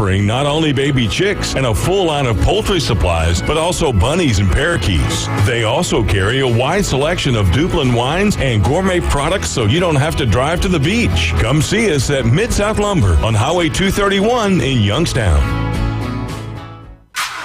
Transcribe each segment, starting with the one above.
offering not only baby chicks and a full line of poultry supplies, but also bunnies and parakeets. They also carry a wide selection of Duplin wines and gourmet products so you don't have to drive to the beach. Come see us at Mid-South Lumber on Highway 231 in Youngstown.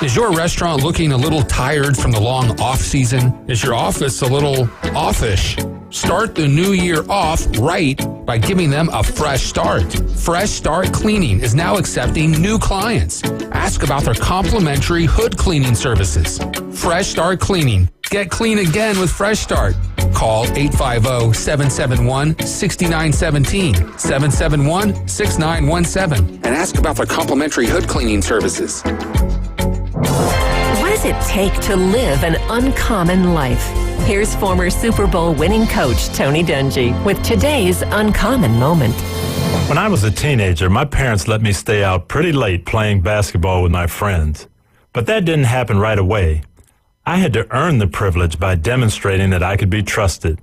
Is your restaurant looking a little tired from the long off season? Is your office a little offish? Start the new year off right by giving them a fresh start. Fresh Start Cleaning is now accepting new clients. Ask about their complimentary hood cleaning services. Fresh Start Cleaning. Get clean again with Fresh Start. Call 850-771-6917, 771-6917, and ask about their complimentary hood cleaning services. What does it take to live an uncommon life? Here's former Super Bowl winning coach Tony Dungy with today's uncommon moment. When I was a teenager, my parents let me stay out pretty late playing basketball with my friends. But that didn't happen right away. I had to earn the privilege by demonstrating that I could be trusted.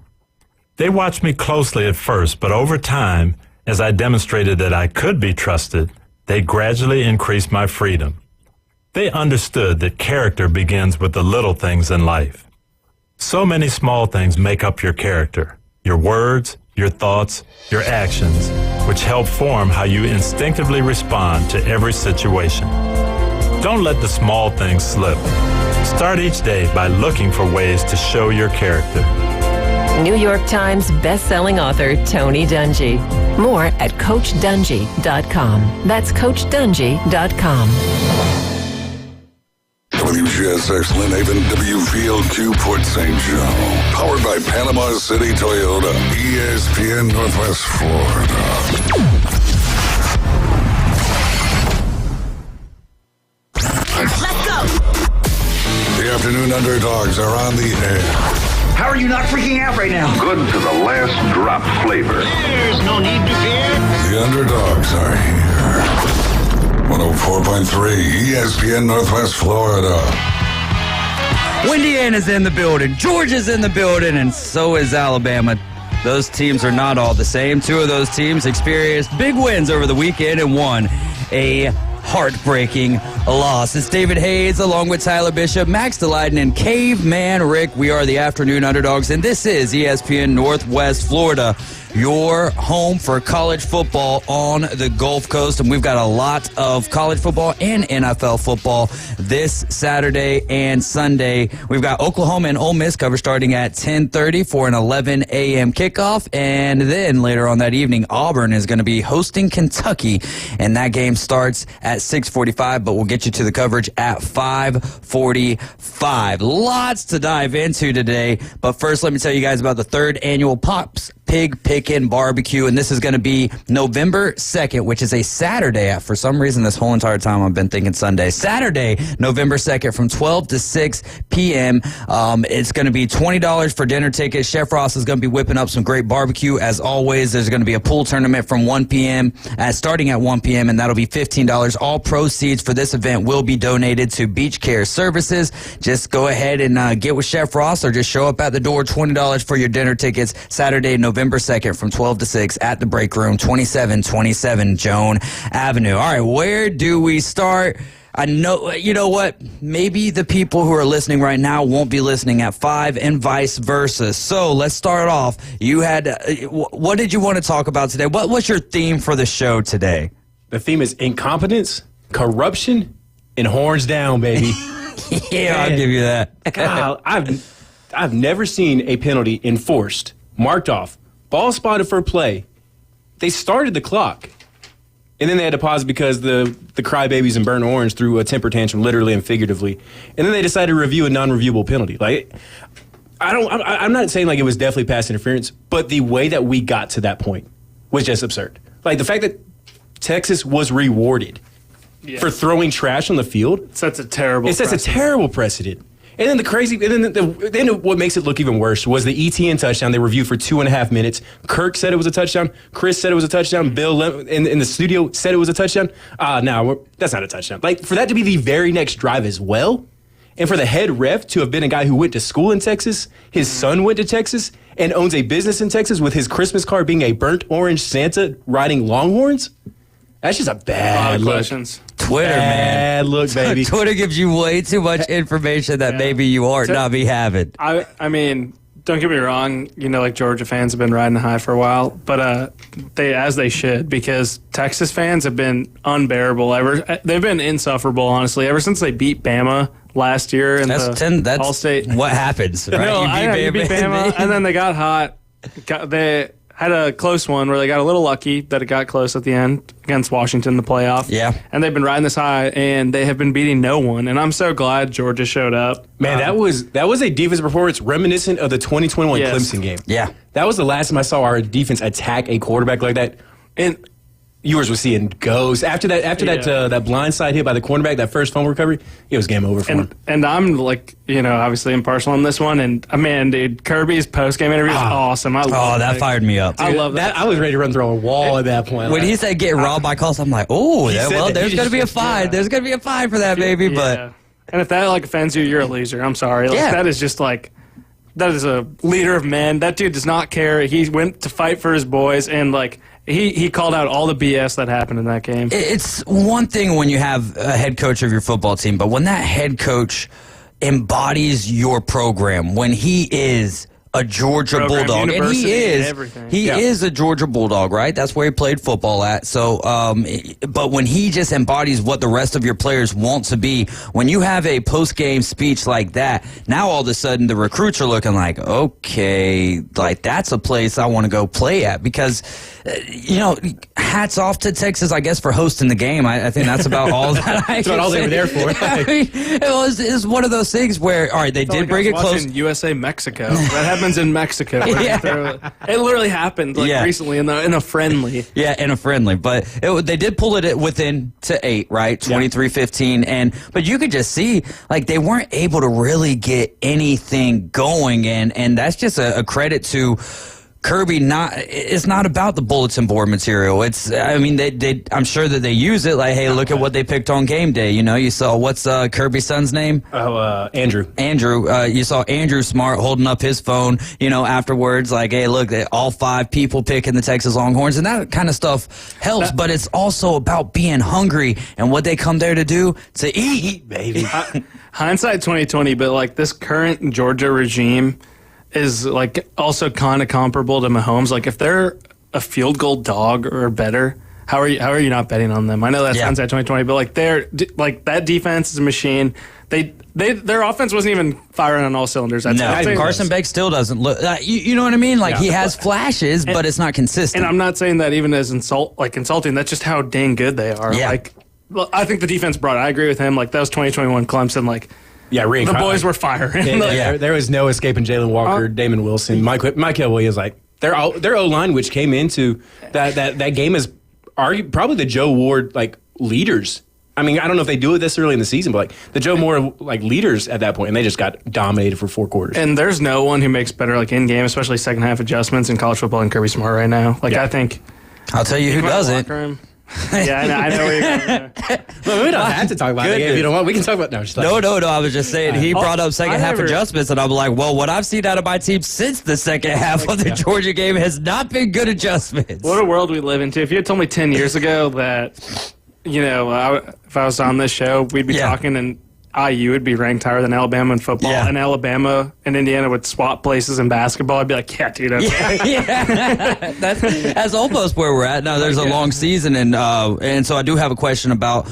They watched me closely at first, but over time, as I demonstrated that I could be trusted, they gradually increased my freedom. They understood that character begins with the little things in life. So many small things make up your character, your words, your thoughts, your actions, which help form how you instinctively respond to every situation. Don't let the small things slip. Start each day by looking for ways to show your character. New York Times best-selling author Tony Dungy. More at CoachDungy.com. That's CoachDungy.com. WGSX Lynn Haven, WVLQ Port St. Joe. Powered by Panama City Toyota. ESPN Northwest Florida. Let's go! The Afternoon Underdogs are on the air. How are you not freaking out right now? Good to the last drop flavor. There's no need to fear. The Underdogs are here. 104.3 ESPN Northwest Florida. Indiana's in the building, Georgia's in the building, and so is Alabama. Those teams are not all the same. Two of those teams experienced big wins over the weekend and won a heartbreaking loss. It's David Hayes along with Tyler Bishop, Max Delyden, and Caveman Rick. We are the Afternoon Underdogs, and this is ESPN Northwest Florida, your home for college football on the Gulf Coast. And we've got a lot of college football and NFL football this Saturday and Sunday. We've got Oklahoma and Ole Miss cover starting at 10:30 for an 11 a.m. kickoff. And then later on that evening, Auburn is going to be hosting Kentucky, and that game starts at 6:45, but we'll get you to the coverage at 5:45. Lots to dive into today, but first let me tell you guys about the third annual Pops Pig Pickin' Barbecue, and this is going to be November 2nd, which is a Saturday. For some reason, this whole entire time I've been thinking Sunday. Saturday, November 2nd from 12 to 6 p.m. It's going to be $20 for dinner tickets. Chef Ross is going to be whipping up some great barbecue. As always, there's going to be a pool tournament from 1 p.m., starting at 1 p.m., and that'll be $15. All proceeds for this event will be donated to Beach Care Services. Just go ahead and get with Chef Ross or just show up at the door. $20 for your dinner tickets. Saturday, November 2nd from 12 to 6 at the Break Room, 2727 Joan Avenue. All right, where do we start? I know, you know what? Maybe the people who are listening right now won't be listening at 5 and vice versa. So let's start off. You had, what did you want to talk about today? What was your theme for the show today? The theme is incompetence, corruption, and horns down, baby. Yeah, I'll give you that. God, I've never seen a penalty enforced, marked off, ball spotted for play. They started the clock, and then they had to pause because the crybabies in Burnt Orange threw a temper tantrum, literally and figuratively. And then they decided to review a non-reviewable penalty. Like, I'm not saying like it was definitely pass interference, but the way that we got to that point was just absurd. Like the fact that Texas was rewarded for throwing trash on the field. It sets a terrible precedent. And then then what makes it look even worse was the ETN touchdown they reviewed for 2.5 minutes. Kirk said it was a touchdown. Chris said it was a touchdown. Bill in the studio said it was a touchdown. No, that's not a touchdown. Like, for that to be the very next drive as well, and for the head ref to have been a guy who went to school in Texas, his son went to Texas, and owns a business in Texas with his Christmas card being a burnt orange Santa riding Longhorns, that's just a bad look. Twitter, man. Bad look, baby. Twitter gives you way too much information that maybe you ought not be having. I mean, don't get me wrong. Like Georgia fans have been riding high for a while, but they should, because Texas fans have been unbearable. They've been insufferable, honestly, ever since they beat Bama last year in the All-State. What happens, right? No, you beat Bama, and then they got hot. They had a close one where they got a little lucky that it got close at the end against Washington in the playoff. Yeah. And they've been riding this high, and they have been beating no one. And I'm so glad Georgia showed up. Man, that was a defensive performance reminiscent of the 2021 Clemson game. Yeah. That was the last time I saw our defense attack a quarterback like that. And viewers were seeing ghosts. After that blindside hit by the cornerback, that first fumble recovery, it was game over for him. And I'm obviously impartial on this one. And man, dude, Kirby's post-game interview was awesome. That fired me up. I love that. I was ready to run through a wall at that point. When he said get robbed by calls, I'm like, there's going to be a fine. There's going to be a fine for that, baby. Yeah. But and if that offends you, you're a loser. I'm sorry. That is just that is a leader of men. That dude does not care. He went to fight for his boys, and he called out all the BS that happened in that game. It's one thing when you have a head coach of your football team, but when that head coach embodies your program, when he is a Georgia Bulldog, and he is a Georgia Bulldog, right? That's where he played football at. So, but when he just embodies what the rest of your players want to be, when you have a post-game speech like that, now all of a sudden the recruits are looking like, okay, that's a place I want to go play at, because, hats off to Texas, I guess, for hosting the game. I think that's about all that I That's about all they were there for. I mean, it was one of those things where, all right, they did bring it close. USA, Mexico. That happens in Mexico. It literally happened recently in a friendly. Yeah, in a friendly. But they did pull it within to 8, right? 23-15. But you could just see, they weren't able to really get anything going. And that's just a credit to Kirby. It's not about the bulletin board material. I'm sure that they use it. Hey, look at what they picked on game day. You saw, what's Kirby's son's name? Andrew. You saw Andrew Smart holding up his phone, afterwards, hey, look, all 5 people picking the Texas Longhorns, and that kind of stuff helps. But it's also about being hungry and what they come there to do, to eat, baby. Hindsight 2020, but this current Georgia regime is also kind of comparable to Mahomes. If they're a field goal dog or better, how are you not betting on them? I know that's hindsight 2020, but they're that defense is a machine. Their offense wasn't even firing on all cylinders. Carson Beck still doesn't look. You know what I mean? He has flashes, but it's not consistent. And I'm not saying that even as insulting. That's just how dang good they are. Yeah. I think the defense brought it. I agree with him. That was 2021 Clemson. The boys were firing. There was no escaping Jalen Walker, Damon Wilson, Michael Williams. Their O-line, which came into that game as probably the Joe Ward leaders. I mean, I don't know if they do it this early in the season, but the Joe Moore leaders at that point, and they just got dominated for 4 quarters. And there's no one who makes better in game, especially second half adjustments in college football, than Kirby Smart right now. I think I'll tell you who doesn't. Yeah, I know where you're going. Well, we don't have to talk about it if you don't want. We can talk about No. I was just saying he brought up second half adjustments, and I'm like, well, what I've seen out of my team since the second half of the Georgia game has not been good adjustments. What a world we live into. If you had told me 10 years ago that, if I was on this show, we'd be talking and IU would be ranked higher than Alabama in football, and Alabama and Indiana would swap places in basketball, I'd be like, yeah, dude, okay. That's almost where we're at. Now, there's a long season, and so I do have a question about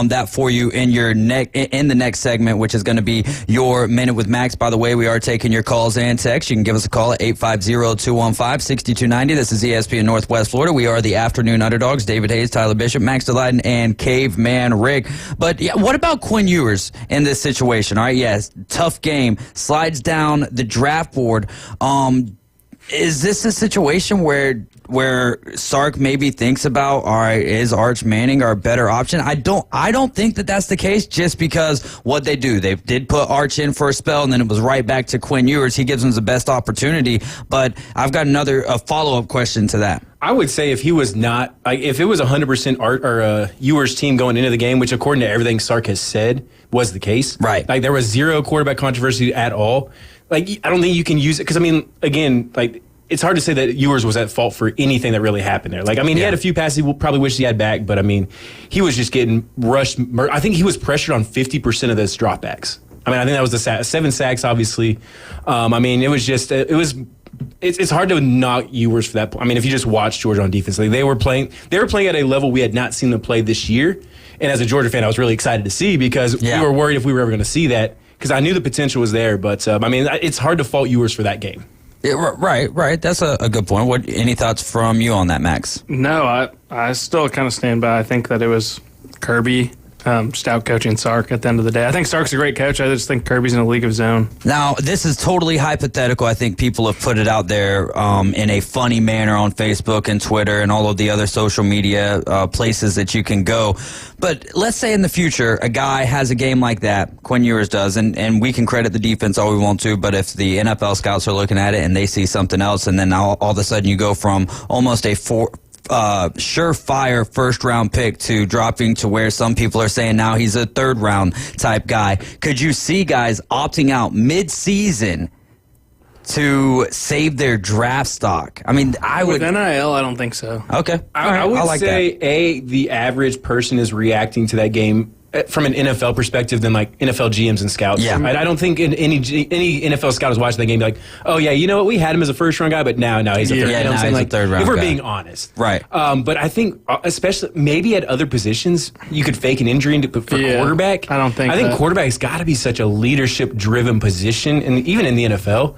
that for you in the next segment, which is going to be your Minute with Max. By the way, we are taking your calls and texts. You can give us a call at 850-215-6290. This is ESPN Northwest Florida. We are the Afternoon Underdogs. David Hayes, Tyler Bishop, Max Delighten, and Caveman Rick. But what about Quinn Ewers in this situation? All right, yes, tough game, slides down the draft board. Is this a situation where Sark maybe thinks about, all right, is Arch Manning our better option? I don't think that that's the case, just because what they do, they did put Arch in for a spell, and then it was right back to Quinn Ewers. He gives them the best opportunity. But I've got a follow-up question to that. I would say if he was not, if it was 100% Art or Ewers' team going into the game, which according to everything Sark has said was the case, right? There was zero quarterback controversy at all. I don't think you can use it because again, it's hard to say that Ewers was at fault for anything that really happened there. Like, I mean, he had a few passes he probably wished he had back, but I mean, he was just getting rushed. I think he was pressured on 50% of those dropbacks. I mean, I think that was the 7 sacks, obviously. I mean, it was just, it's hard to knock Ewers for that. I mean, if you just watch Georgia on defense, like they were playing at a level we had not seen them play this year. And as a Georgia fan, I was really excited to see because we were worried if we were ever going to see that because I knew the potential was there. But, I mean, it's hard to fault Ewers for that game. Yeah, right. That's a good point. Any thoughts from you on that, Max? No, I still kind of stand by. I think that it was Kirby just out coaching Sark at the end of the day. I think Sark's a great coach. I just think Kirby's in a league of his own. Now, this is totally hypothetical. I think people have put it out there in a funny manner on Facebook and Twitter and all of the other social media places that you can go. But let's say in the future, a guy has a game like that, Quinn Ewers does, and we can credit the defense all we want to, but if the NFL scouts are looking at it and they see something else, and then now all of a sudden you go from almost a surefire first-round pick to dropping to where some people are saying now he's a third-round type guy. Could you see guys opting out mid-season to save their draft stock? I mean, I would. With NIL, I don't think so. Okay. I would say, the average person is reacting to that game from an NFL perspective than like NFL GMs and scouts. Yeah. I don't think any NFL scout is watching that game be like, oh yeah, you know what, we had him as a first round guy, but now he's a third. Yeah, you know what I'm saying? he's a Like, third round if we're guy. being honest, Right. But I think especially maybe at other positions you could fake an injury for quarterback. I don't think. I think quarterback's got to be such a leadership driven position, and even in the NFL.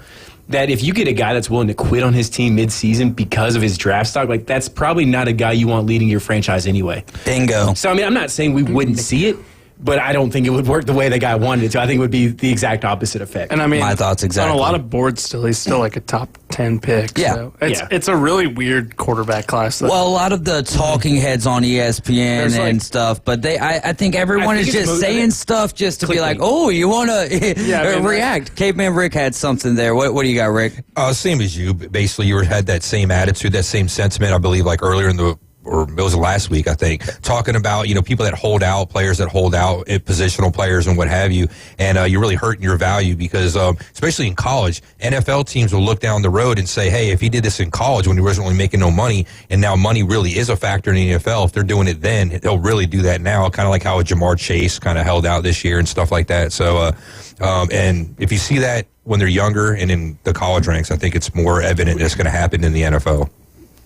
That if you get a guy that's willing to quit on his team mid-season because of his draft stock, like that's probably not a guy you want leading your franchise anyway. Bingo. So, I mean, I'm not saying we wouldn't see it, but I don't think it would work the way the guy wanted it to. I think it would be the exact opposite effect. And I mean, My thoughts exactly. On a lot of boards still, he's still like a top 10 pick. Yeah. So it's a really weird quarterback class. Well, a lot of the talking heads on ESPN and stuff, but I think everyone is just saying stuff just to be like, oh, you want to react. Caveman Rick had something there. What do you got, Rick? Same as you. Basically, you had that same attitude, that same sentiment, I believe, like earlier in the or it was last week, I think, talking about, people that hold out, players that hold out, positional players and what have you. And you're really hurting your value because, especially in college, NFL teams will look down the road and say, hey, if he did this in college when he wasn't really making no money, and now money really is a factor in the NFL, if they're doing it then, they'll really do that now, kind of like how Jamar Chase kind of held out this year and stuff like that. So, and if you see that when they're younger and in the college ranks, I think it's more evident it's going to happen in the NFL.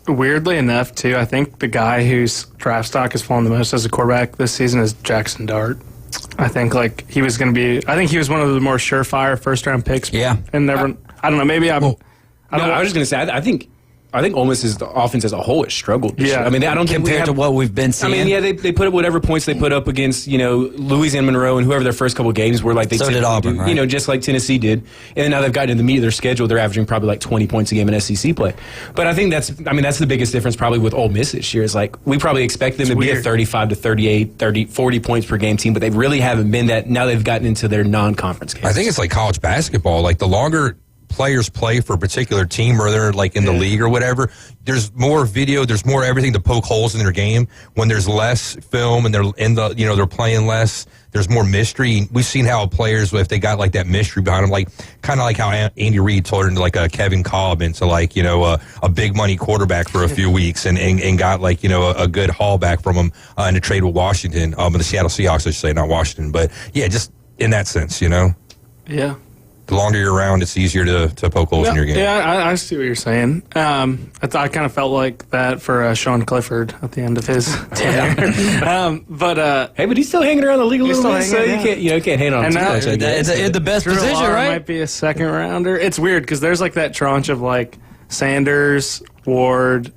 Weirdly enough, too, I think the guy whose draft stock has fallen the most as a quarterback this season is Jackson Dart. I think he was going to be. I think he was one of the more surefire first-round picks. Yeah, and never. I don't know. Maybe I'm. No, I was just going to say. I think Ole Miss's offense as a whole has struggled. This year. I mean, I don't think compared to what we've been seeing. I mean, they put up whatever points they put up against Louisiana Monroe and whoever their first couple of games were like. They did Auburn, right? Just like Tennessee did. And then now they've gotten in the meat of their schedule. They're averaging probably like 20 points a game in SEC play. But I think that's the biggest difference probably with Ole Miss this year. Is like we probably expect them to be a 35 to 38, 30, 40 points per game team, but they really haven't been that. Now they've gotten into their non-conference games. I think it's like college basketball. Like the longer players play for a particular team or they're like in the league or whatever, there's more video, there's more everything to poke holes in their game. When there's less film and they're in the they're playing less, there's more mystery. We've seen how players, if they got like that mystery behind them, like kind of like how Andy Reid turned into like a Kevin Kolb into like a big money quarterback for a few weeks and got like a good haul back from him in a trade with Washington, the Seattle Seahawks, I should say, not Washington, but yeah, just in that sense, Yeah. The longer you're around, it's easier to poke holes in your game. Yeah, I see what you're saying. I kind of felt like that for Sean Clifford at the end of his tenure. But he's still hanging around the league a little bit, so you can't hang on him too much. It's the best Drew position, Lamar right? Might be a second rounder. It's weird because there's like that tranche of like Sanders, Ward,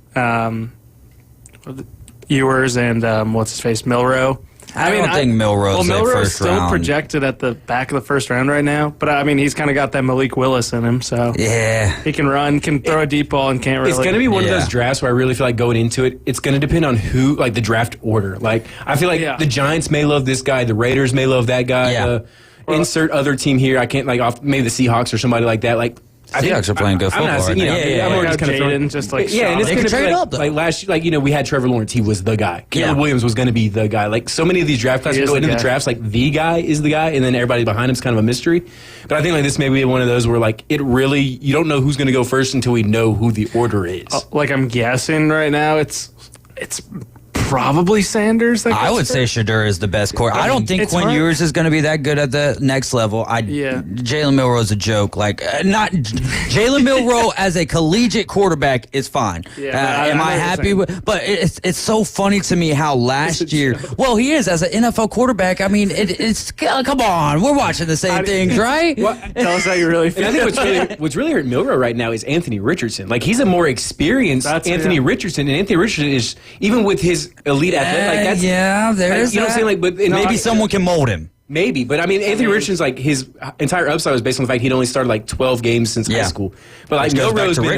Ewers, and what's his face, Milroe. I don't think Milroe's that first still round. Projected at the back of the first round right now, but I mean he's kind of got that Malik Willis in him, so yeah, he can run, can throw a deep ball, and can't really. It's going to be one of those drafts where I really feel like going into it, it's going to depend on who, like the draft order. Like I feel like the Giants may love this guy, the Raiders may love that guy. Insert other team here. I can't maybe the Seahawks or somebody like that. Like Seahawks are playing good football right now. I'm more just kind of Jaden just like and it's they going can to trade be up, though. like last year. Like we had Trevor Lawrence, he was the guy. Caleb Williams was going to be the guy. Like so many of these draft classes go into the drafts like the guy is the guy, and then everybody behind him is kind of a mystery. But I think like this may be one of those where like it really you don't know who's going to go first until we know who the order is. Like I'm guessing right now, it's probably Sanders. I would say Shadur is the best quarterback. I don't think Quinn Ewers is going to be that good at the next level. Jalen Milroe is a joke. Like not Jalen Milroe as a collegiate quarterback is fine. Am I happy with? But it's so funny to me how last year. Well, he is as an NFL quarterback. I mean, it's come on, we're watching the same things, right? Tell us how you really feel. And I think what's really hurt Milroe right now is Anthony Richardson. Like he's a more experienced Anthony Richardson, and Anthony Richardson is even with his elite athlete. Like there's you know what I'm saying. Like, but maybe someone can mold him. Maybe, but I mean, Anthony Richardson's like his entire upside was based on the fact he'd only started like 12 games since high school. But like Milroe's been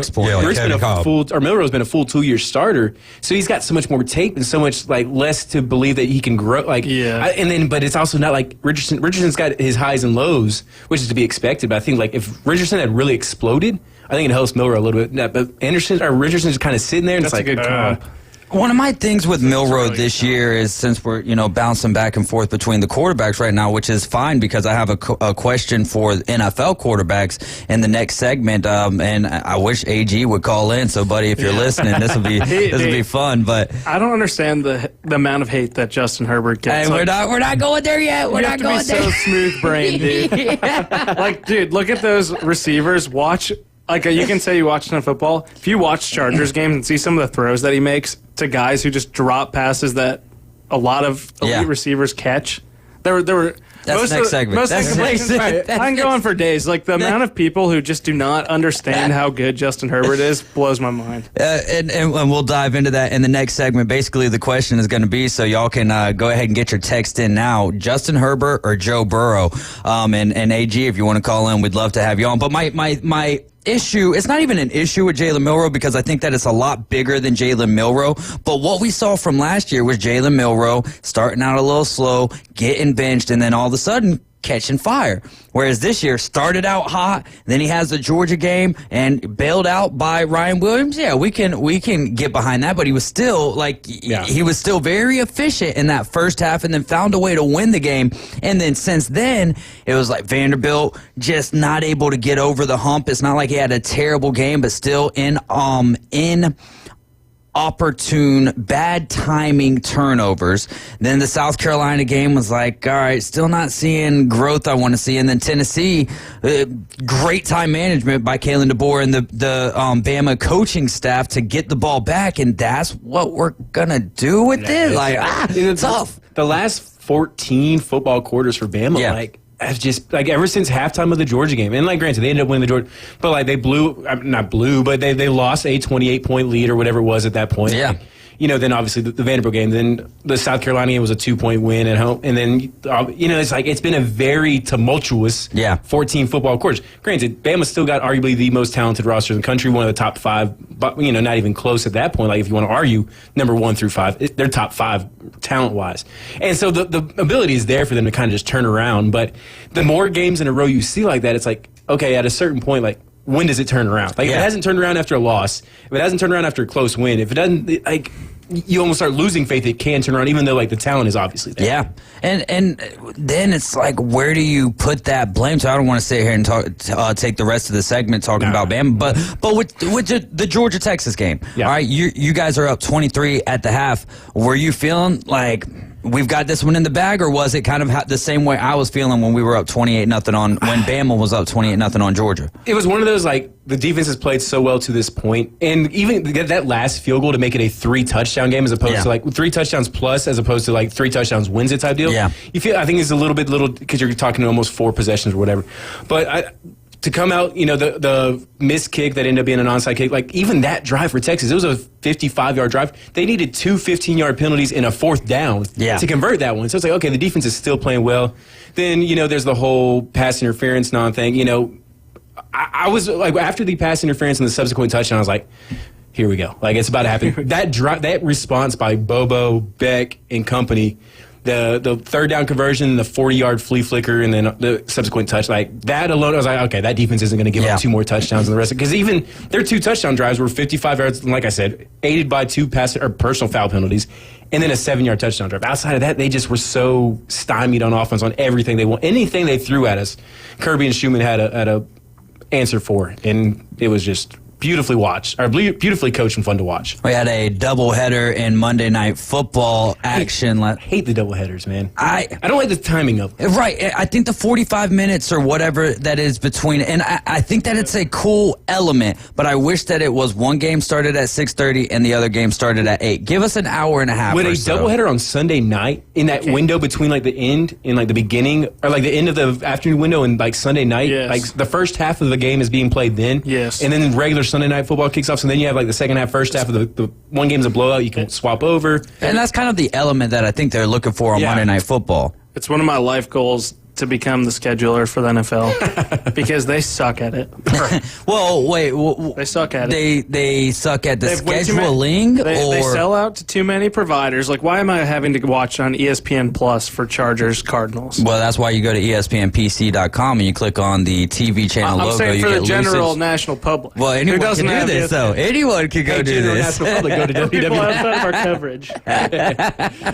a full 2-year starter, so he's got so much more tape and so much like less to believe that he can grow. Like, but it's also not like Richardson. Richardson's got his highs and lows, which is to be expected. But I think like if Richardson had really exploded, I think it helps Milroe a little bit. But Richardson's kind of sitting there, and that's it's like a good comp. One of my things with Milroe this year is since we're bouncing back and forth between the quarterbacks right now, which is fine because I have a question for NFL quarterbacks in the next segment, and I wish AG would call in. So, buddy, if you're listening, this will be fun. But I don't understand the amount of hate that Justin Herbert gets. Hey, we're not going there yet. We're not going there. So smooth brain, dude. Like, dude, look at those receivers. Watch. Like, you can say you watch enough football. If you watch Chargers games and see some of the throws that he makes to guys who just drop passes that a lot of elite receivers catch, there were. That's next segment. I can go on for days. Like, the amount of people who just do not understand how good Justin Herbert is blows my mind. And we'll dive into that in the next segment. Basically, the question is going to be, so y'all can go ahead and get your text in now, Justin Herbert or Joe Burrow. And AG, if you want to call in, we'd love to have you on. But my issue, it's not even an issue with Jalen Milroe because I think that it's a lot bigger than Jalen Milroe. But what we saw from last year was Jalen Milroe starting out a little slow, getting benched, and then all of a sudden catching fire. Whereas this year started out hot, then he has the Georgia game and bailed out by Ryan Williams. Yeah, we can get behind that, but he was still he was still very efficient in that first half and then found a way to win the game. And then since then, it was like Vanderbilt just not able to get over the hump. It's not like he had a terrible game, but still in opportune, bad timing turnovers. Then the South Carolina game was like, all right, still not seeing growth I want to see. And then Tennessee, great time management by Kalen DeBoer and the Bama coaching staff to get the ball back. And that's what we're going to do with it. Like, it's tough. The last 14 football quarters for Bama, I've just ever since halftime of the Georgia game, and granted they ended up winning the Georgia, but they they lost a 28-point lead or whatever it was at that point. Yeah. Then obviously the Vanderbilt game, then the South Carolina game was a 2-point win at home, and then it's been a very tumultuous 14 football quarters. Granted, Bama's still got arguably the most talented roster in the country, one of the top 5, but not even close at that point. Like if you want to argue number 1 through 5, they're top 5 talent wise, and so the ability is there for them to kind of just turn around. But the more games in a row you see like that, it's like, okay, at a certain point, when does it turn around? If it hasn't turned around after a loss, if it hasn't turned around after a close win, if it doesn't, you almost start losing faith it can turn around, even though the talent is obviously there. Yeah, and then it's where do you put that blame? So I don't want to sit here and take the rest of the segment talking about Bama, but with the Georgia Texas game, all right, you guys are up 23 at the half. Were you feeling like we've got this one in the bag, or was it kind of the same way I was feeling when we were up 28-0 on when Bama was up 28-0 on Georgia? It was one of those the defense has played so well to this point, and even that last field goal to make it a 3-touchdown game as opposed to 3 touchdowns plus as opposed to 3 touchdowns wins it type deal. Yeah, I think it's a little because you're talking almost 4 possessions or whatever, but to come out, the missed kick that ended up being an onside kick, even that drive for Texas, it was a 55-yard drive. They needed 2 15-yard penalties in a 4th down to convert that one. So it's okay, the defense is still playing well. Then, there's the whole pass interference thing. I was after the pass interference and the subsequent touchdown, I was like, here we go. It's about to happen. That response by Bobo, Beck, and company, the third down conversion, the 40-yard flea flicker, and then the subsequent touch, like that alone, I was like, okay, that defense isn't going to give up 2 more touchdowns in the rest of it. Because even their 2 touchdown drives were 55 yards, and like I said, aided by 2 personal foul penalties, and then a 7-yard touchdown drive. Outside of that, they just were so stymied on offense on everything they want. Anything they threw at us, Kirby and Schumann had a answer for, and it was just beautifully watched, or beautifully coached and fun to watch. We had a doubleheader in Monday Night Football action. I hate the doubleheaders, man. I don't like the timing of it. Right. I think the 45 minutes or whatever that is between, and I think that it's a cool element, but I wish that it was one game started at 6:30 and the other game started at 8. Give us an hour and a half. With a doubleheader on Sunday night, in that window between like the end and like the beginning, or like the end of the afternoon window and like Sunday night, like the first half of the game is being played then. Yes. And then regular Sunday night football kicks off, so then you have like the second half, first half of the one game's a blowout, you can swap over. And that's kind of the element that I think they're looking for on Monday Night Football. It's one of my life goals to become the scheduler for the NFL because they suck at it. Well, wait. They suck at it. They suck at the scheduling? They sell out to too many providers. Like, why am I having to watch on ESPN Plus for Chargers Cardinals? Well, that's why you go to ESPNPC.com and you click on the TV channel logo. I'm saying for the general national public. Well, anyone can do this, though. Anyone can go do this. National public, go to WWE. People outside of our coverage.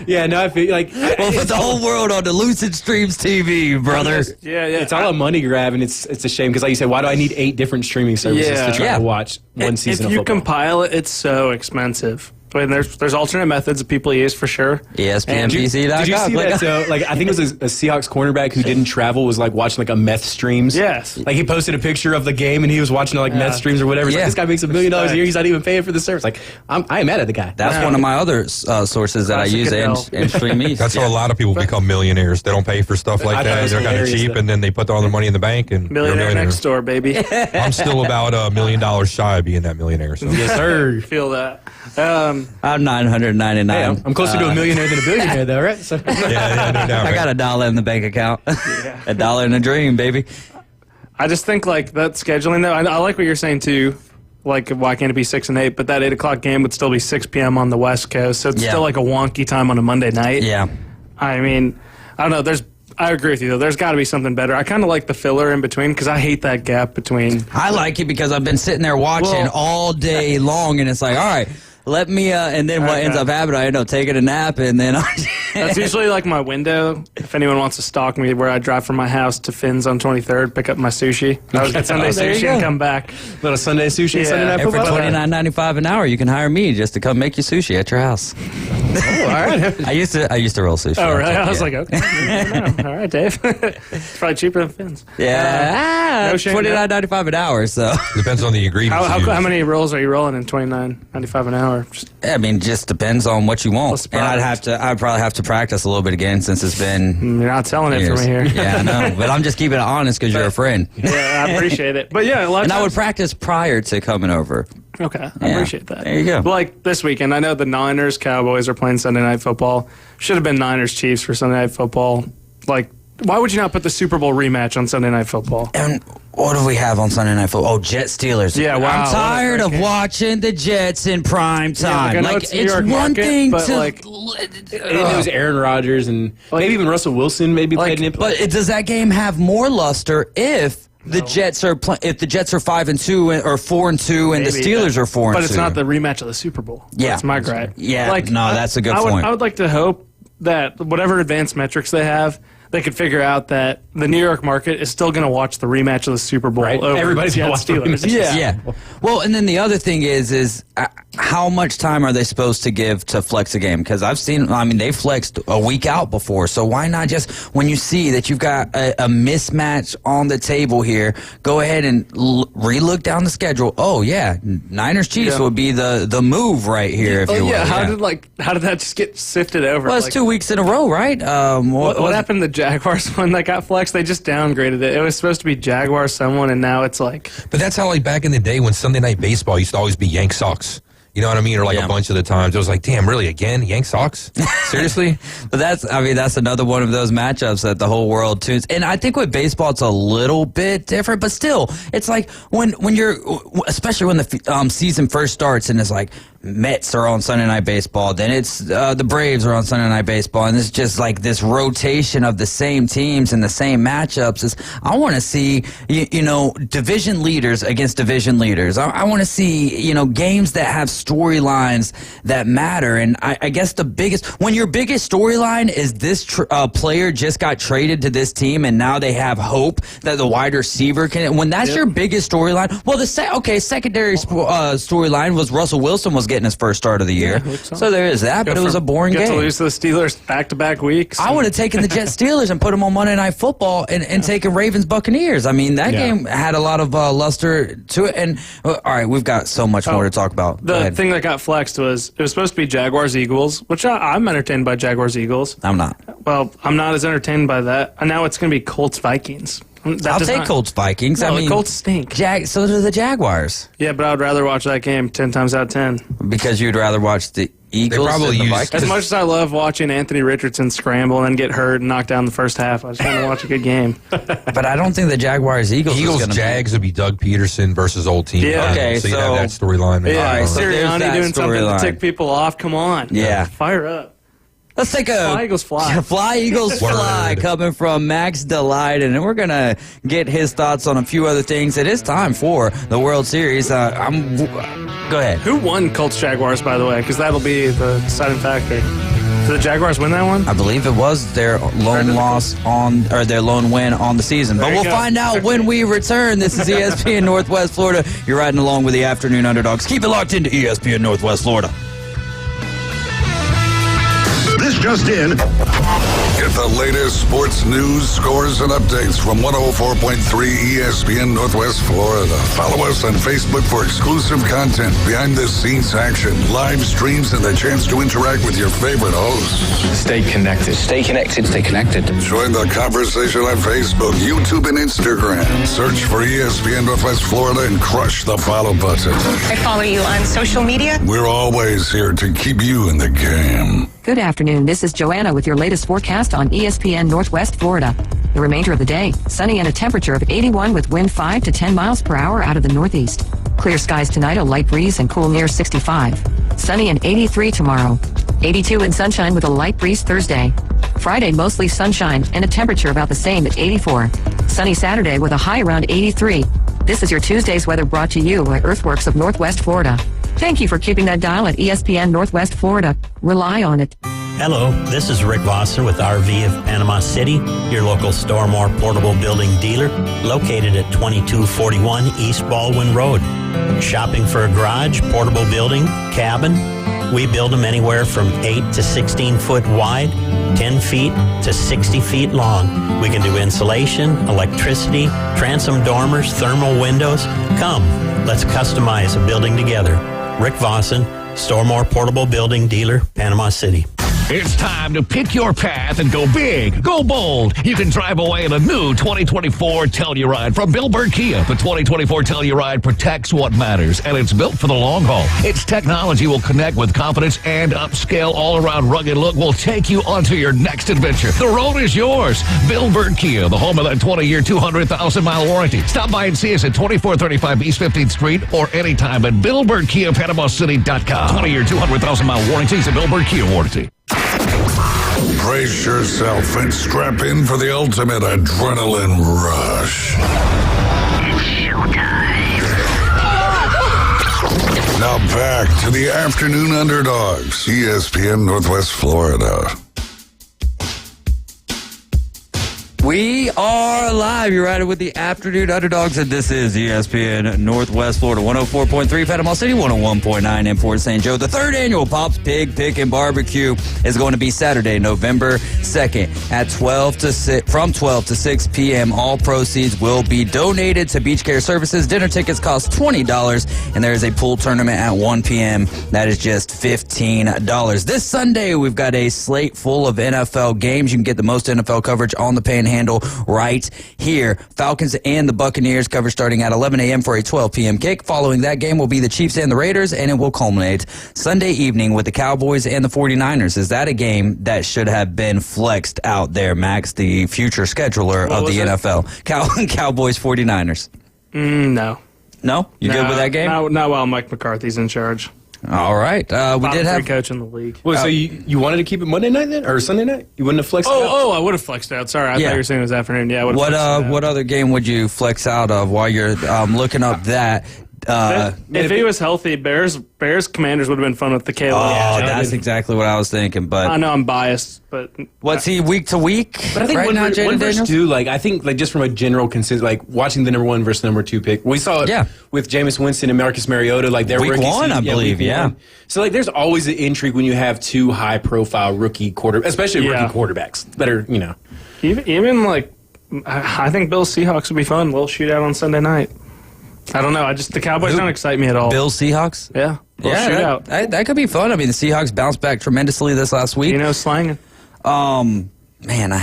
Yeah, no, I feel like... Well, put the whole world on the Lucid Streams TV, brother. Yeah. It's all a money grab, and it's a shame because, like you said, why do I need 8 different streaming services to try to watch one season of football? If you compile it, it's so expensive. I mean, there's alternate methods that people use for sure. ESPNPC.com. Did you see that? So, like, I think it was a Seahawks cornerback who didn't travel was like watching like a meth streams. Yes. Like he posted a picture of the game and he was watching like meth streams or whatever. It's like, this guy makes $1 million a year. He's not even paying for the service. Like, I am mad at the guy. That's one of my other sources that I use in Stream East. That's how a lot of people become millionaires. They don't pay for stuff like that. They're kind of cheap, and then they put all their money in the bank and millionaire next door, baby. I'm still about $1 million shy of being that millionaire. So. Yes, sir. Feel that. I'm 999. Hey, I'm closer to a millionaire than a billionaire, though, right? So. Yeah, no doubt. I got $1 in the bank account. $1 in a dream, baby. I just think like that scheduling though. I like what you're saying too. Like, why can't it be 6 and 8? But that 8 o'clock game would still be 6 p.m. on the West Coast, so it's still like a wonky time on a Monday night. Yeah. I mean, I don't know. I agree with you, though. There's got to be something better. I kind of like the filler in between because I hate that gap between. I like it because I've been sitting there watching all day long, and it's like, all right, let me, and then what ends up happening, I end up taking a nap, and then That's usually like my window. If anyone wants to stalk me, where I drive from my house to Finn's on 23rd, pick up my sushi. I was get Sunday sushi and come back. Little Sunday sushi, Sunday night football. For $29.95 an hour, you can hire me just to come make you sushi at your house. Oh, all right. I used to roll sushi. Oh, really? I was like, okay. All right, Dave. It's probably cheaper than Finn's. Yeah. No shame, $29.95 an hour, so. Depends on the ingredients. How many rolls are you rolling in $29.95 an hour? I mean, just depends on what you want. And I'd probably have to practice a little bit again since it's been. You're not selling it for me here. Yeah, I know. But I'm just keeping it honest because you're a friend. Yeah, I appreciate it. But yeah, and I would practice prior to coming over. Okay, I appreciate that. There you go. But like this weekend, I know the Niners, Cowboys are playing Sunday Night Football. Should have been Niners, Chiefs for Sunday Night Football. Like, why would you not put the Super Bowl rematch on Sunday Night Football? And what do we have on Sunday Night Football? Oh, Jets Steelers. Yeah, wow. I'm tired of watching the Jets in prime time. Yeah, like it's one market, thing but to. Like, it was Aaron Rodgers and maybe even Russell Wilson maybe played an input. But does that game have more luster if the Jets are 5-2 or 4-2 and the Steelers are 4-2? But it's not the rematch of the Super Bowl. Yeah, that's my gripe. Yeah, that's a good point. I would like to hope that whatever advanced metrics they have, they could figure out that the New York market is still going to watch the rematch of the Super Bowl. Right. Everybody's going to watch the rematch. Yeah. Well, and then the other thing is how much time are they supposed to give to flex a game? Because they flexed a week out before. So why not just, when you see that you've got a mismatch on the table here, go ahead and relook down the schedule. Oh, yeah, Niners Chiefs would be the move right here, if you will. Yeah, how did that just get sifted over? Well, it's 2 weeks in a row, right? What happened to the Jaguars one that got flexed? They just downgraded it. It was supposed to be Jaguars someone, and now it's like. But that's how, like, back in the day when Sunday Night Baseball used to always be Yank Sox. You know what I mean? Or like a bunch of the times. It was like, damn, really, again? Yank Sox? Seriously? But that's another one of those matchups that the whole world tunes. And I think with baseball, it's a little bit different, but still, it's like when you're, especially when the season first starts and it's like, Mets are on Sunday Night Baseball. Then it's the Braves are on Sunday Night Baseball. And it's just like this rotation of the same teams and the same matchups. I want to see, division leaders against division leaders. I want to see, games that have storylines that matter. And I guess when your biggest storyline is this player just got traded to this team and now they have hope that the wide receiver can, when that's your biggest storyline. Well, secondary storyline was Russell Wilson was getting his first start of the year. So there is that, but it was a boring game. To lose to the Steelers back-to-back weeks. I would have taken the Jet Steelers and put them on Monday Night Football and taken Ravens Buccaneers. I mean, that game had a lot of luster to it. And all right, we've got so much more to talk about. The thing that got flexed was it was supposed to be Jaguars-Eagles, which I'm entertained by Jaguars-Eagles. I'm not. Well, I'm not as entertained by that. And now it's going to be Colts-Vikings. I'll take Colts-Vikings. No, the Colts stink. So do the Jaguars. Yeah, but I would rather watch that game 10 times out of 10. Because you'd rather watch the Eagles than the Vikings? As much as I love watching Anthony Richardson scramble and then get hurt and knocked down the first half, I just want to watch a good game. But I don't think the Jaguars-Eagles Jags would be Doug Peterson versus old team. Yeah. Okay, so you have that storyline. Yeah, All right, so Sirianni doing something to tick people off. Come on. Yeah. Fire up. Let's take a Fly Eagles Fly. Fly Eagles Fly coming from Max Delight, and we're gonna get his thoughts on a few other things. It is time for the World Series. Go ahead. Who won Colts Jaguars, by the way? Because that'll be the deciding factor. Did the Jaguars win that one? I believe it was their lone their lone win on the season. But we'll find out when we return. This is ESPN Northwest Florida. You're riding along with the Afternoon Underdogs. Keep it locked into ESPN Northwest Florida. This just in. Get the latest sports news, scores, and updates from 104.3 ESPN Northwest Florida. Follow us on Facebook for exclusive content, behind-the-scenes action, live streams, and the chance to interact with your favorite hosts. Stay connected. Stay connected. Stay connected. Join the conversation on Facebook, YouTube, and Instagram. Search for ESPN Northwest Florida and crush the follow button. I follow you on social media. We're always here to keep you in the game. Good afternoon. This is Joanna with your latest forecast on ESPN Northwest Florida. The remainder of the day, sunny and a temperature of 81 with wind 5 to 10 miles per hour out of the northeast. Clear skies tonight, a light breeze and cool near 65. Sunny and 83 tomorrow. 82 and sunshine with a light breeze Thursday. Friday, mostly sunshine and a temperature about the same at 84. Sunny Saturday with a high around 83. This is your Tuesday's weather brought to you by Earthworks of Northwest Florida. Thank you for keeping that dial at ESPN Northwest Florida. Rely on it. Hello, this is Rick Vossen with RV of Panama City, your local Stormore portable building dealer, located at 2241 East Baldwin Road. Shopping for a garage, portable building, cabin? We build them anywhere from 8 to 16 foot wide, 10 feet to 60 feet long. We can do insulation, electricity, transom dormers, thermal windows. Come, let's customize a building together. Rick Vossen, Stormore Portable Building Dealer, Panama City. It's time to pick your path and go big, go bold. You can drive away in a new 2024 Telluride from Bill Bird Kia. The 2024 Telluride protects what matters, and it's built for the long haul. Its technology will connect with confidence, and upscale all-around rugged look will take you onto your next adventure. The road is yours. Bill Bird Kia, the home of that 20-year, 200,000-mile warranty. Stop by and see us at 2435 East 15th Street or anytime at BillBirdKiaPanamaCity.com. 20-year, 200,000-mile warranties and Bill Bird Kia warranty. Brace yourself and strap in for the ultimate adrenaline rush. It's showtime. Now back to the Afternoon Underdogs, ESPN Northwest Florida. We are live. You're riding with the Afternoon Underdogs, and this is ESPN Northwest Florida, 104.3 Panama City, 101.9 in Port St. Joe. The third annual Pops Pig Pick and Barbecue is going to be Saturday, November 2nd at from 12 to 6 p.m. All proceeds will be donated to Beach Care Services. Dinner tickets cost $20, and there is a pool tournament at 1 p.m. That is just $15. This Sunday, we've got a slate full of NFL games. You can get the most NFL coverage on the Panhandle right here. Falcons and the Buccaneers cover starting at 11 a.m. for a 12 p.m. kick. Following that game will be the Chiefs and the Raiders, and it will culminate Sunday evening with the Cowboys and the 49ers. Is that a game that should have been flexed out there, Max, the future scheduler of the NFL? Cowboys, 49ers. No. No? You good with that game? Not while Mike McCarthy's in charge. All right. We did have coach in the league. Well, so you wanted to keep it Monday night then, or Sunday night? You wouldn't have flexed out? I would have flexed out. Sorry, I thought you were saying it was afternoon. Yeah. What other game would you flex out of while you're looking up that? If he was healthy, Bears Commanders would have been fun with the Caleb. That's exactly what I was thinking. But I know I'm biased, but what's he week to week? But I think right now, one versus two. I think just from a general consistency, watching the number 1 versus number 2 pick, we saw it with Jameis Winston and Marcus Mariota. Their week rookie 1, I believe. One. So there's always an intrigue when you have 2 high profile rookie especially rookie quarterbacks that are even I think Bills Seahawks would be fun. A little shootout on Sunday night. I don't know. The Cowboys don't excite me at all. Bills Seahawks? Yeah. Shootout. That could be fun. I mean, the Seahawks bounced back tremendously this last week. Slanging. Man, I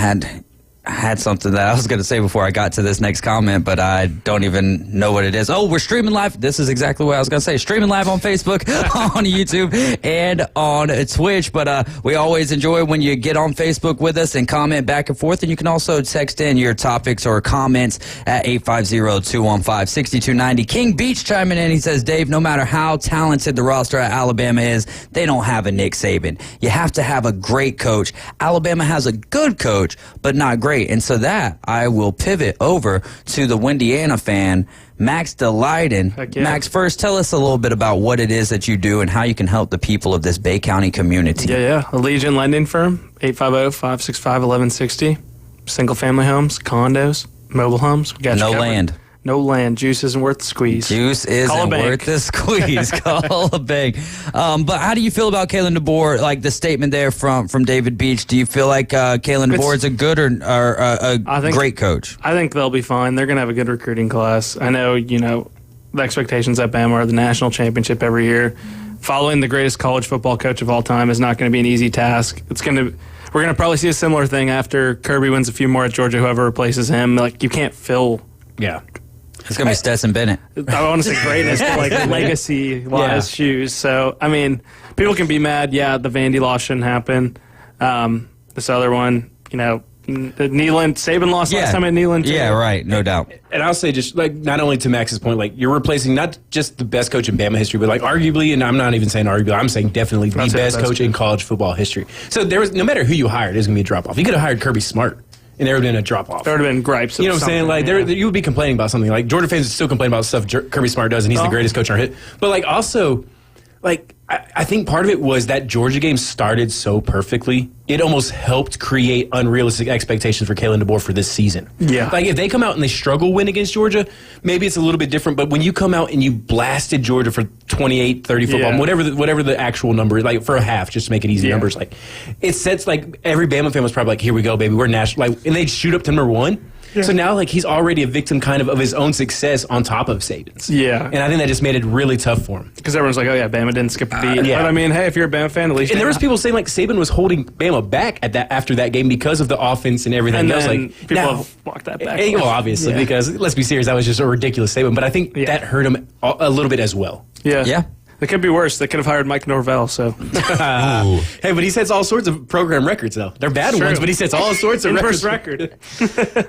had something that I was going to say before I got to this next comment, but I don't even know what it is. Oh, we're streaming live. This is exactly what I was going to say. Streaming live on Facebook, on YouTube, and on Twitch. But we always enjoy when you get on Facebook with us and comment back and forth. And you can also text in your topics or comments at 850-215-6290. King Beach chiming in. He says, Dave, no matter how talented the roster at Alabama is, they don't have a Nick Saban. You have to have a great coach. Alabama has a good coach, but not great. And so that I will pivot over to the Windiana fan, Max Delighten. Max, first tell us a little bit about what it is that you do and how you can help the people of this Bay County community. Yeah. Allegiant Lending Firm, 850-565-1160. Single family homes, condos, mobile homes. We got no land. No land. Juice isn't worth the squeeze. Juice isn't worth the squeeze. Call a bank. But how do you feel about Kalen DeBoer? The statement there from David Beach. Do you feel like Kalen DeBoer is a good or a great coach? I think they'll be fine. They're going to have a good recruiting class. I know, the expectations at Bama are the national championship every year. Following the greatest college football coach of all time is not going to be an easy task. We're going to probably see a similar thing after Kirby wins a few more at Georgia. Whoever replaces him, you can't fill. Yeah. It's going to be Stetson Bennett. I want to say greatness, but legacy-wise shoes. So, I mean, people can be mad. Yeah, the Vandy loss shouldn't happen. This other one, Neyland, Saban lost last time at Neyland. Too. Yeah, right, no doubt. And I'll say just not only to Max's point, you're replacing not just the best coach in Bama history, but arguably, and I'm not even saying arguably, I'm saying definitely the best coach in college football history. So no matter who you hired, there's going to be a drop-off. You could have hired Kirby Smart. And there would have been a drop-off. There would have been gripes. You know what I'm saying? You would be complaining about something. Georgia fans still complain about stuff Kirby Smart does, and he's the greatest coach on our hit. But, also, I think part of it was that Georgia game started so perfectly, it almost helped create unrealistic expectations for Kalen DeBoer for this season. Yeah. If they come out and they struggle win against Georgia, maybe it's a little bit different. But when you come out and you blasted Georgia for 28, 30 football, whatever the actual number, for a half, just to make it easy numbers, it sets, every Bama fan was probably here we go, baby, we're national. And they'd shoot up to number 1. Yeah. So now, he's already a victim kind of his own success on top of Saban's. Yeah. And I think that just made it really tough for him. Because everyone's like, oh, yeah, Bama didn't skip a beat. But, I mean, hey, if you're a Bama fan, at least... And there was people saying, Saban was holding Bama back after that game because of the offense and everything. And then people have walked that back. Well, obviously, because, let's be serious, that was just a ridiculous statement. But I think that hurt him a little bit as well. Yeah. Yeah. It could be worse. They could have hired Mike Norvell, so. Hey, but he sets all sorts of program records, though. They're bad ones, but he sets all sorts of records. record.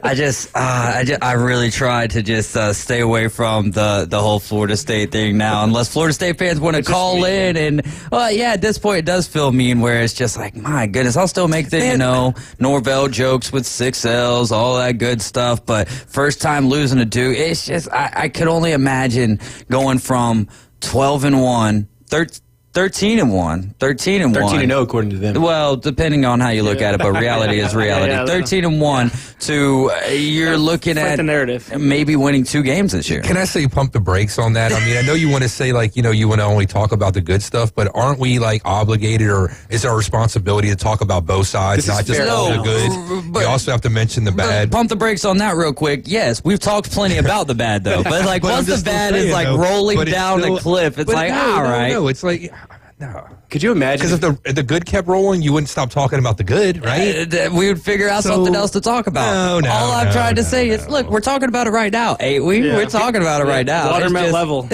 I really tried to just stay away from the whole Florida State thing now, unless Florida State fans want to call in. And, at this point, it does feel mean where it's just my goodness, I'll still make the, Norvell jokes with 6 L's, all that good stuff. But first time losing to Duke, it's just, I could only imagine going from 12-1, 13-1, 13-0 according to them. Well, depending on how you look at it, but reality is reality. 13-1 to you're looking at the narrative. Maybe winning 2 games this year. Can I say pump the brakes on that? I mean, I know you want to say you want to only talk about the good stuff, but aren't we obligated, or is our responsibility to talk about both sides, not just all the good? We also have to mention the bad. Pump the brakes on that real quick. Yes, we've talked plenty about the bad though, but once the bad is rolling down the cliff, it's all right. No, it's No. Could you imagine? Because if the good kept rolling, you wouldn't stop talking about the good, right? We would figure out something else to talk about. All I'm trying to say is, look, we're talking about it right now, ain't we? Yeah. We're talking about it right now. Watermelon level.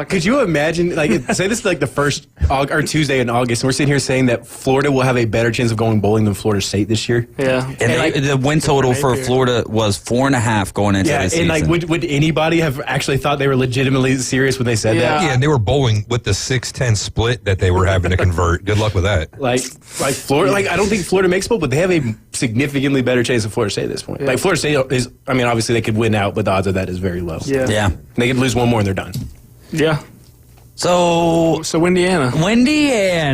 Could you imagine, like, say this is like the first or Tuesday in August, and we're sitting here saying that Florida will have a better chance of going bowling than Florida State this year? Yeah. And the win total for Florida was 4.5 going into the season. And like, would anybody have actually thought they were legitimately serious when they said that? Yeah, and they were bowling with the 6-10 split that they were having to convert. Good luck with that. Like Florida, I don't think Florida makes bowl, but they have a significantly better chance of Florida State at this point. Yeah. Like Florida State is, I mean, obviously they could win out, but the odds of that is very low. Yeah. They could lose one more and they're done. Yeah. So Indiana.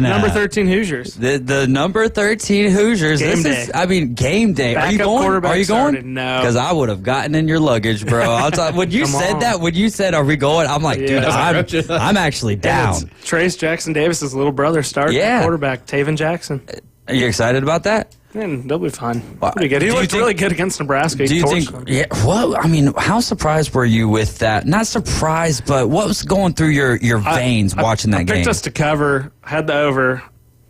Number 13 Hoosiers. The number 13 Hoosiers. Game day. Game day. Backup Are you going? quarterback Are you going? started. No. Because I would have gotten in your luggage, bro. I'll tell, when you Come said on. that, when you said, "Are we going?" I'm like, dude, I'm actually down. Trace Jackson Davis's little brother started quarterback, Taven Jackson. Are you excited about that? Man, they'll be fine. Pretty good. He looked really good against Nebraska. Do you think? Yeah. Well, I mean, how surprised were you with that? Not surprised, but what was going through your veins watching that I picked game? us to cover, had the over.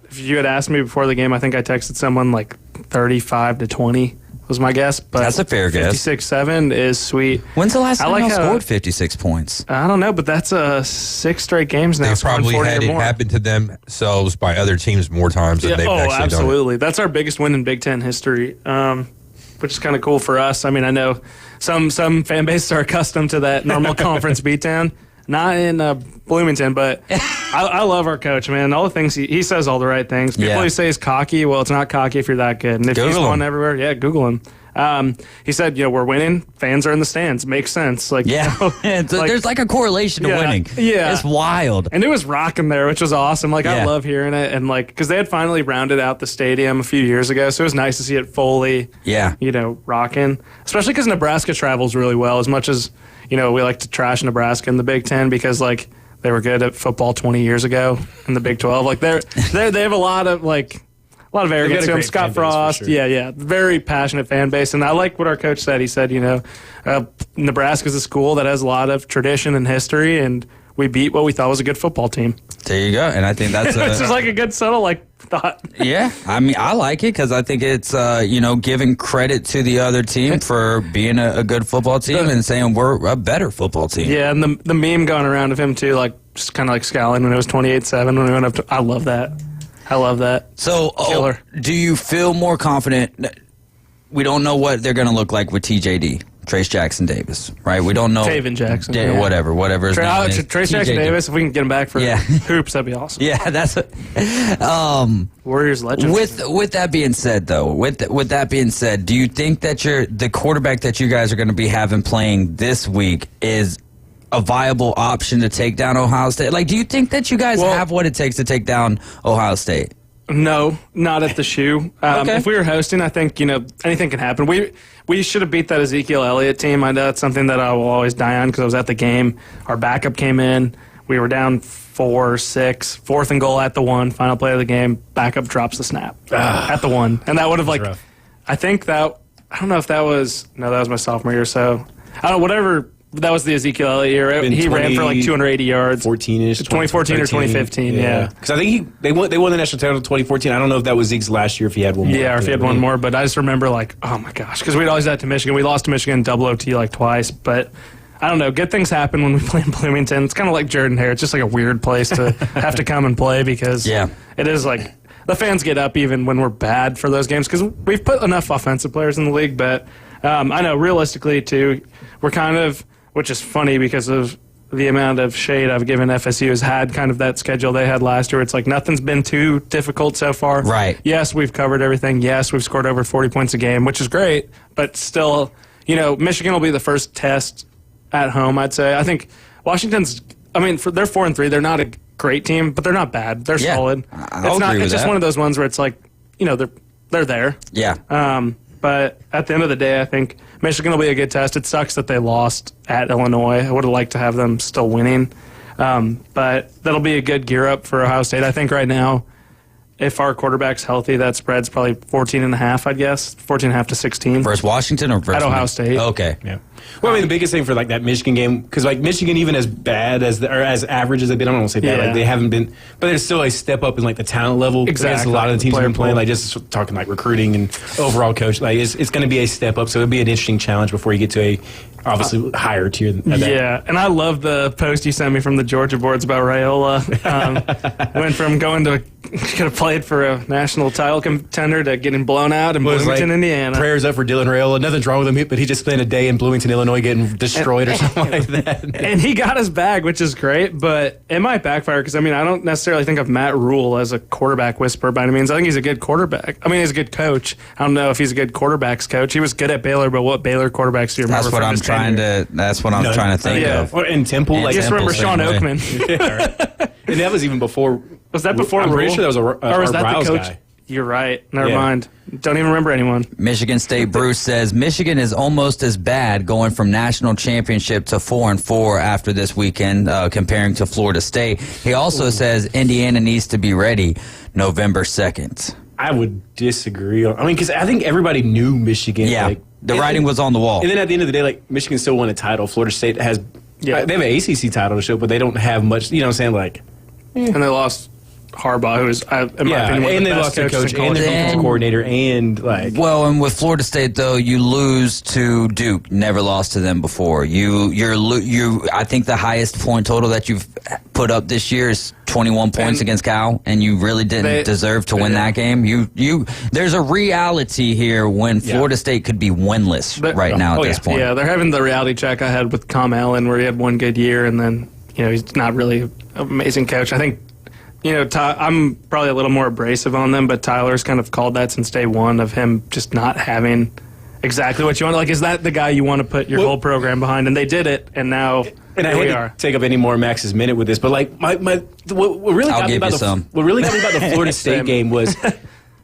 If you had asked me before the game, I think I texted someone like 35-20 was my guess. But that's a fair guess. 56-7 is sweet. When's the last time y'all scored 56 points? I don't know, but that's 6 straight games now. They probably had it happen to themselves by other teams more times than they've actually absolutely. done it. That's our biggest win in Big Ten history, which is kind of cool for us. I mean, I know some fan bases are accustomed to that normal conference beatdown. Not in Bloomington, but I love our coach, man. All the things he says, all the right things. People who say he's cocky, well, it's not cocky if you're that good. And if he's won everywhere, Google him. He said, we're winning. Fans are in the stands. Makes sense. Like, there's like a correlation to winning. Yeah, it's wild. And it was rocking there, which was awesome. Like, I love hearing it, and like, because they had finally rounded out the stadium a few years ago, so it was nice to see it fully, rocking. Especially because Nebraska travels really well. As much as we like to trash Nebraska in the Big Ten because like they were good at football 20 years ago in the Big 12. Like they have a lot of arrogance to them. Scott Frost, sure. Very passionate fan base, and I like what our coach said. He said, Nebraska's a school that has a lot of tradition and history, and we beat what we thought was a good football team. There you go, and I think that's it's just like a good subtle thought. Yeah, I mean, I like it because I think it's giving credit to the other team for being a good football team and saying we're a better football team. Yeah, and the meme going around of him too, like just kind of like scowling when it was 28-7 when we went up to. I love that. So, do you feel more confident? We don't know what they're going to look like with TJD, Trace Jackson Davis, right? We don't know. Taven Jackson. Whatever his name is. Trace Jackson Davis, if we can get him back for hoops, that'd be awesome. Yeah, that's it. Warriors legend. With that being said, though, with that being said, do you think that the quarterback that you guys are going to be having playing this week is a viable option to take down Ohio State? Like, do you think that you guys have what it takes to take down Ohio State? No, not at the shoe. If we were hosting, I think, anything can happen. We should have beat that Ezekiel Elliott team. I know that's something that I will always die on because I was at the game. Our backup came in. We were down 4-6, 4th and goal at the 1, final play of the game. Backup drops the snap at the 1. And that would have, rough. I think that, I don't know if that was my sophomore year, so I don't know, whatever. That was the Ezekiel Elliott year. He ran for like 280 yards. 14-ish. 2014 or 2015, yeah. Because I think they won the national title in 2014. I don't know if that was Zeke's last year, if he had one more. Yeah, or if he had one more. But I just remember like, oh my gosh. Because we'd always had to Michigan. We lost to Michigan in double OT like twice. But I don't know. Good things happen when we play in Bloomington. It's kind of like Jordan-Hare. It's just like a weird place to have to come and play because it is like the fans get up even when we're bad for those games because we've put enough offensive players in the league. But I know realistically, too, we're kind of – which is funny because of the amount of shade I've given FSU has had kind of that schedule they had last year. It's like nothing's been too difficult so far. Right. Yes, we've covered everything. Yes, we've scored over 40 points a game, which is great. But still, Michigan will be the first test at home, I'd say. I think Washington's, they're 4-3. They're not a great team, but they're not bad. They're solid. It's just one of those ones where it's like, they're there. Yeah. But at the end of the day, I think Michigan will be a good test. It sucks that they lost at Illinois. I would have liked to have them still winning. But that'll be a good gear up for Ohio State. I think right now, if our quarterback's healthy, that spread's probably 14.5, I'd guess. 14.5 to 16. Versus Washington or versus at Ohio State. Okay. Yeah. Well, I mean, the biggest thing for like that Michigan game, because like Michigan, even as bad as or as average as they've been, I don't want to say bad, like they haven't been, but there's still a step up in like the talent level. Against a lot of the teams have been playing, like just talking like recruiting and overall coach. Like it's going to be a step up, so it'll be an interesting challenge before you get to a obviously higher tier. Yeah, and I love the post you sent me from the Georgia boards about Raiola. Went from going to could have played for a national title contender to getting blown out in Bloomington, Indiana. Prayers up for Dylan Raiola. Nothing's wrong with him, but he just spent a day in Bloomington, Illinois, getting destroyed or something like that. And he got his bag, which is great, but it might backfire because, I mean, I don't necessarily think of Matt Rule as a quarterback whisperer by any means. I think he's a good quarterback. I mean, he's a good coach. I don't know if he's a good quarterbacks coach. He was good at Baylor, but what Baylor quarterbacks do you remember? That's what I'm trying to think of. Or in Temple, I just remember Sean Oakman. And that was even before. Was that before? I'm pretty sure that was or was that Riles the coach? Guy. You're right. Never mind. Don't even remember anyone. Michigan State Bruce says Michigan is almost as bad going from national championship to 4-4 after this weekend, comparing to Florida State. He also says Indiana needs to be ready November 2nd. I would disagree. I mean, because I think everybody knew Michigan. Yeah, the writing was on the wall. And then at the end of the day, like Michigan still won a title. Florida State has, they have an ACC title to show, but they don't have much. You know what I'm saying? Like, and they lost Harbaugh, who is, in my opinion, one of the best their coach and their defensive coordinator, and like. Well, and with Florida State though, you lose to Duke. Never lost to them before. I think the highest point total that you've put up this year is 21 points against Cal, and you really didn't deserve to win that game. There's a reality here when Florida State could be winless right now at this point. Yeah, they're having the reality check I had with Com Allen, where he had one good year, and then he's not really an amazing coach. I think. I'm probably a little more abrasive on them, but Tyler's kind of called that since day one of him just not having exactly what you want. Like, is that the guy you want to put your whole program behind? And they did it, and now I hate to take up any more Max's minute with this, but like what really got me about the Florida State game was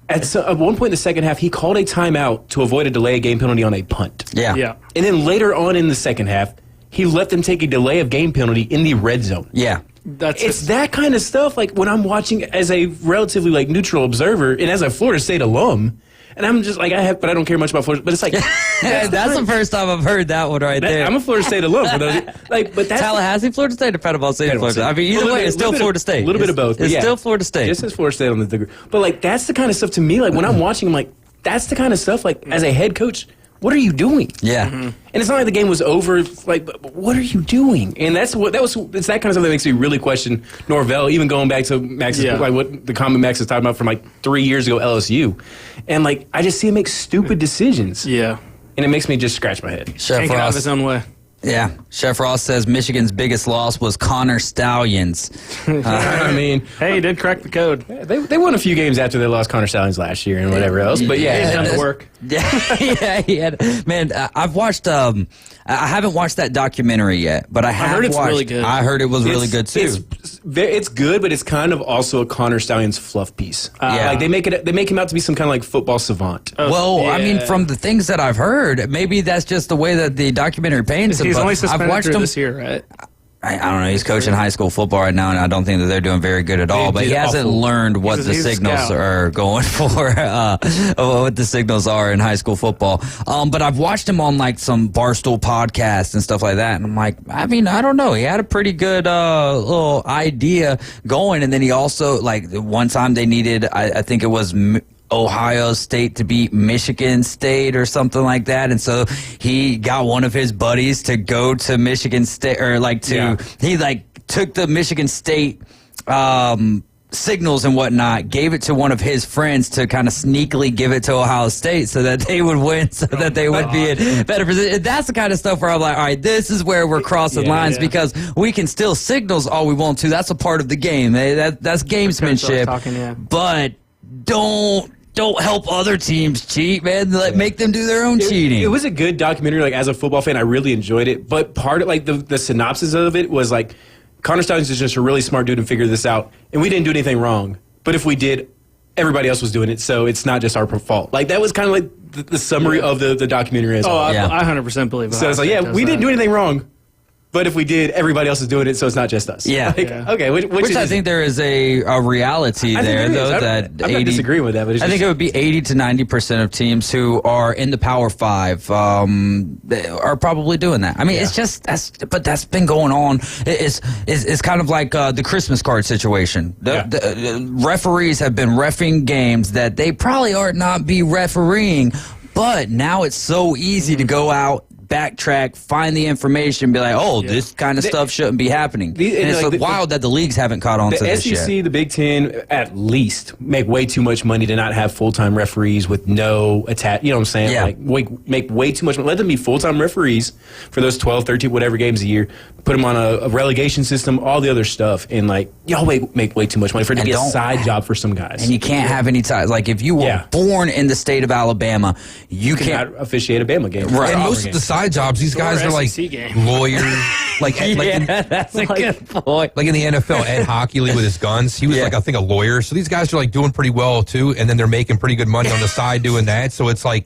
at one point in the second half he called a timeout to avoid a delay of game penalty on a punt. Yeah. And then later on in the second half he let them take a delay of game penalty in the red zone. Yeah. It's that kind of stuff. Like when I'm watching as a relatively like neutral observer and as a Florida State alum, and I'm just like but I don't care much about Florida. But it's like that's the first time I've heard that one there. I'm a Florida State alum. But that's Tallahassee, Florida State, or Panama City, Florida State. I mean, either way, it's still Florida State. A little bit of both. It's still Florida State. Just as Florida State on the degree. But like that's the kind of stuff to me. Like when I'm watching, I'm like, that's the kind of stuff. Like as a head coach. What are you doing? Yeah. And it's not like the game was over. Like, what are you doing? And it's that kind of stuff that makes me really question Norvell, even going back to Max's, like what the comment Max is talking about from like 3 years ago, LSU. And like, I just see him make stupid decisions. Yeah. And it makes me just scratch my head. Can't get out of his own way. Yeah. Chef Ross says Michigan's biggest loss was Connor Stallions. I mean, hey, he did crack the code. They won a few games after they lost Connor Stallions last year and whatever else. But he's done the work. Man, I've watched. I haven't watched that documentary yet, but I heard it's really good. I heard it was really good too. It's good, but it's kind of also a Connor Stallions fluff piece. Like they make him out to be some kind of like football savant. I mean, from the things that I've heard, maybe that's just the way that the documentary paints him. He's only suspended through this year, right? I don't know. He's coaching high school football right now, and I don't think that they're doing very good at all. But he hasn't learned what the signals are going for, what the signals are in high school football. But I've watched him on like some Barstool podcasts and stuff like that, and I'm like, I mean, I don't know. He had a pretty good little idea going, and then he also like one time they needed, I think it was Ohio State to beat Michigan State or something like that, and so he got one of his buddies to go to Michigan State, or he took the Michigan State signals and whatnot, gave it to one of his friends to kind of sneakily give it to Ohio State so that they would win, so that they would be in better position. That's the kind of stuff where I'm like, all right, this is where we're crossing lines, because we can still signals all we want to. That's a part of the game. That's gamesmanship. But don't help other teams cheat, man. Make them do their own cheating. It was a good documentary. Like as a football fan, I really enjoyed it. But part of like the synopsis of it was like Connor Stallions is just a really smart dude and figured this out, and we didn't do anything wrong. But if we did, everybody else was doing it, so it's not just our fault. Like that was kind of like the summary of the documentary as well. I 100% believe it. So it's like, we didn't do anything wrong. But if we did, everybody else is doing it, so it's not just us. Yeah. Okay. Which I think there is a reality there, though. I'm not disagreeing with that, but I think it would be 80 to 90% of teams who are in the Power 5 are probably doing that. I mean, it's just but that's been going on. It's kind of like the Christmas card situation. The referees have been reffing games that they probably ought not be refereeing, but now it's so easy to go out, backtrack, find the information, be like, this kind of stuff shouldn't be happening. And it's wild that the leagues haven't caught on to this yet. The SEC, the Big Ten, at least make way too much money to not have full-time referees with no attach. You know what I'm saying? Yeah. Like, make way too much money. Let them be full-time referees for those 12, 13, whatever games a year. Put them on a relegation system, all the other stuff, and y'all make way too much money for it to be a side job for some guys. And you can't have any ties. Like, if you were born in the state of Alabama, you can't officiate a Bama game. Right. And most of the side jobs, these guys are like lawyers. That's a good point. Like in the NFL, Ed Hockley with his guns, he was I think a lawyer. So these guys are like doing pretty well too, and then they're making pretty good money on the side doing that. So it's like,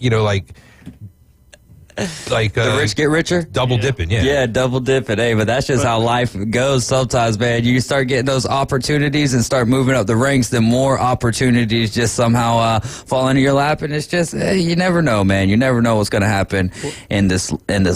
the rich get richer? Double dipping, Yeah, double dipping. Hey, but that's just how life goes sometimes, man. You start getting those opportunities and start moving up the ranks, then more opportunities just somehow fall into your lap. And it's just, you never know, man. You never know what's going to happen in this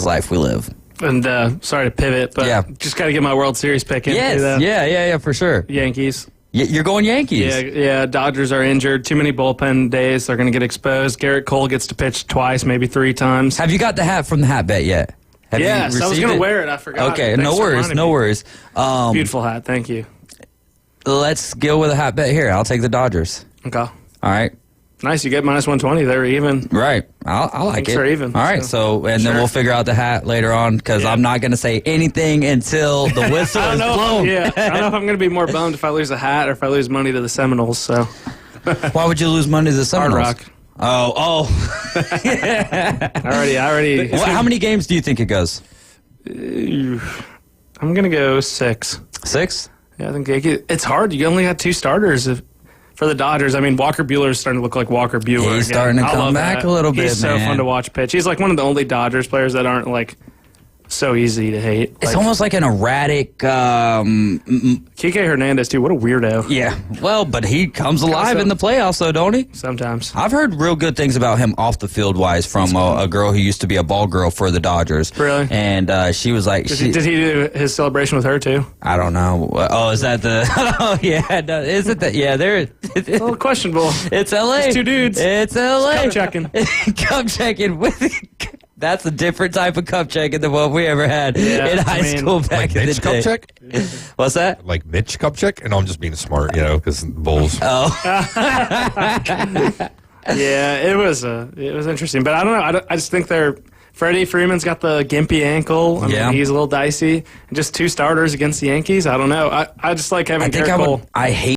life we live. And sorry to pivot, but just got to get my World Series pick in. Yes, yeah, for sure. Yankees. You're going Yankees. Yeah. Dodgers are injured. Too many bullpen days. They're going to get exposed. Garrett Cole gets to pitch twice, maybe 3 times. Have you got the hat from the hat bet yet? Yes, I was going to wear it. I forgot. Okay, no worries. Beautiful hat. Thank you. Let's go with a hat bet here. I'll take the Dodgers. Okay. All right. Nice. You get minus 120. They're even. Right. I like it. They're even. All right. So then we'll figure out the hat later on because I'm not going to say anything until the whistle is blown. I don't know if I'm going to be more bummed if I lose a hat or if I lose money to the Seminoles. So. Why would you lose money to the Seminoles? Hard Rock. I already. How many games do you think it goes? I'm going to go 6. 6? Yeah, I think it's hard. You only got 2 starters for the Dodgers. I mean, Walker Buehler's starting to look like Walker Buehler. He's starting to come back a little bit, He's so fun to watch pitch. He's like one of the only Dodgers players that aren't like so easy to hate. It's almost like an erratic. Kike Hernandez too. What a weirdo. Yeah. Well, but he comes alive in the playoffs, though, don't he? Sometimes. I've heard real good things about him off the field wise from a girl who used to be a ball girl for the Dodgers. Really? And she was like, did he do his celebration with her too? I don't know. Oh, is that the? Oh yeah. No, is it that? Yeah, there. It's a little questionable. It's LA. It's 2 dudes. It's LA. Cup checking. Cup checking with. That's a different type of cup checking than what we ever had in high school back in the day. Cup check? What's that? Like Mitch cup check? And I'm just being smart, because Bulls. Oh. Yeah, it was interesting, but I don't know. I just think Freddie Freeman's got the gimpy ankle. I mean, he's a little dicey. And just 2 starters against the Yankees. I don't know. I just like having Garrett Cole. I hate